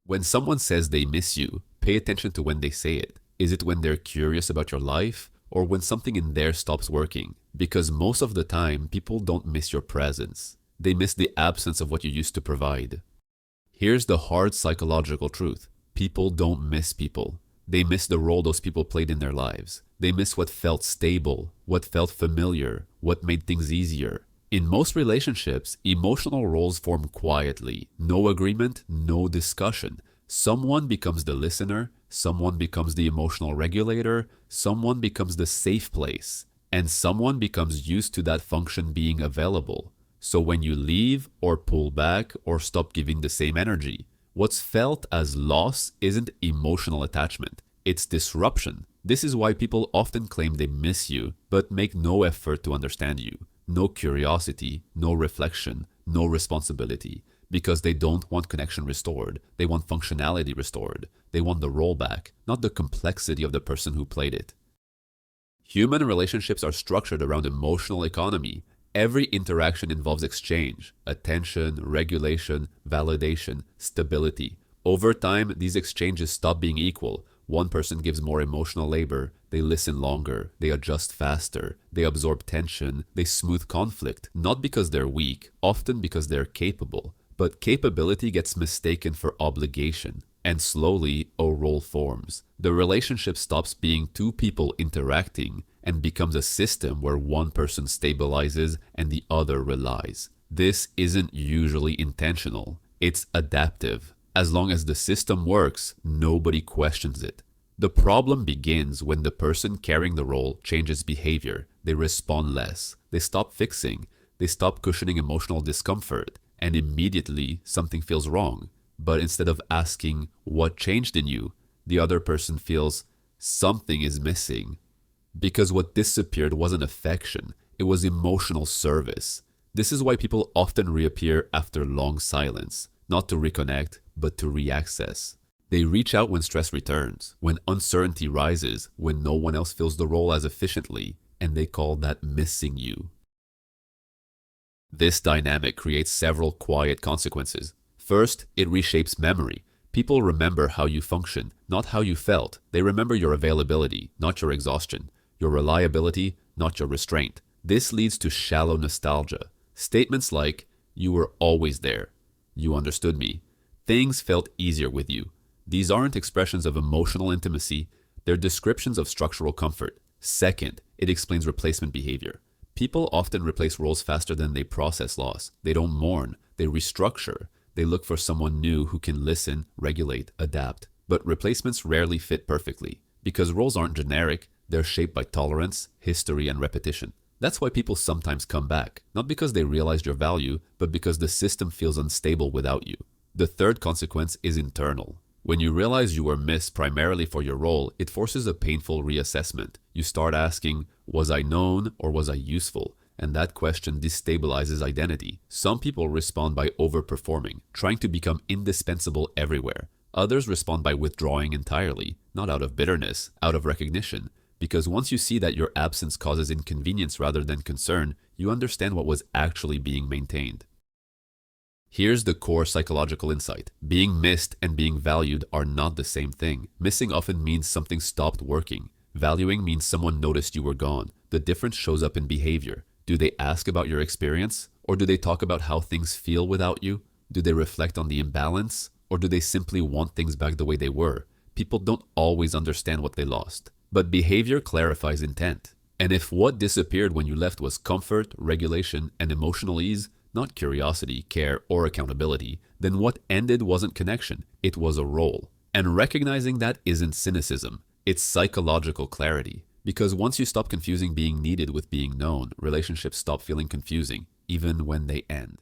When someone says they miss you, pay attention to when they say it. Is it when they're curious about your life or when something in there stops working? Because most of the time, people don't miss your presence. They miss the absence of what you used to provide. Here's the hard psychological truth. People don't miss people. They miss the role those people played in their lives. They miss what felt stable, what felt familiar, what made things easier. In most relationships, emotional roles form quietly. No agreement, no discussion. Someone becomes the listener, someone becomes the emotional regulator, someone becomes the safe place, and someone becomes used to that function being available. So when you leave or pull back or stop giving the same energy, what's felt as loss isn't emotional attachment, it's disruption. This is why people often claim they miss you, but make no effort to understand you. No curiosity, no reflection, no responsibility. Because they don't want connection restored. They want functionality restored. They want the role back, not the complexity of the person who played it. Human relationships are structured around emotional economy. Every interaction involves exchange, attention, regulation, validation, stability. Over time, these exchanges stop being equal. One person gives more emotional labor, they listen longer, they adjust faster, they absorb tension, they smooth conflict, not because they're weak, often because they're capable. But capability gets mistaken for obligation, and slowly a role forms. The relationship stops being two people interacting and becomes a system where one person stabilizes and the other relies. This isn't usually intentional, it's adaptive. As long as the system works, nobody questions it. The problem begins when the person carrying the role changes behavior. They respond less. They stop fixing. They stop cushioning emotional discomfort. And immediately something feels wrong. But instead of asking, what changed in you? The other person feels, something is missing. Because what disappeared wasn't affection. It was emotional service. This is why people often reappear after long silence. Not to reconnect, but to reaccess. They reach out when stress returns, when uncertainty rises, when no one else fills the role as efficiently, and they call that missing you. This dynamic creates several quiet consequences. First, it reshapes memory. People remember how you function, not how you felt. They remember your availability, not your exhaustion, your reliability, not your restraint. This leads to shallow nostalgia. Statements like, you were always there. You understood me. Things felt easier with you. These aren't expressions of emotional intimacy, they're descriptions of structural comfort. Second, it explains replacement behavior. People often replace roles faster than they process loss. They don't mourn, they restructure. They look for someone new who can listen, regulate, adapt. But replacements rarely fit perfectly. Because roles aren't generic, they're shaped by tolerance, history, and repetition. That's why people sometimes come back, not because they realized your value, but because the system feels unstable without you. The third consequence is internal. When you realize you were missed primarily for your role, it forces a painful reassessment. You start asking, was I known or was I useful? And that question destabilizes identity. Some people respond by overperforming, trying to become indispensable everywhere. Others respond by withdrawing entirely, not out of bitterness, out of recognition. Because once you see that your absence causes inconvenience rather than concern, you understand what was actually being maintained. Here's the core psychological insight. Being missed and being valued are not the same thing. Missing often means something stopped working. Valuing means someone noticed you were gone. The difference shows up in behavior. Do they ask about your experience? Or do they talk about how things feel without you? Do they reflect on the imbalance? Or do they simply want things back the way they were? People don't always understand what they lost. But behavior clarifies intent. And if what disappeared when you left was comfort, regulation, and emotional ease, not curiosity, care, or accountability, then what ended wasn't connection, it was a role. And recognizing that isn't cynicism, it's psychological clarity. Because once you stop confusing being needed with being known, relationships stop feeling confusing, even when they end.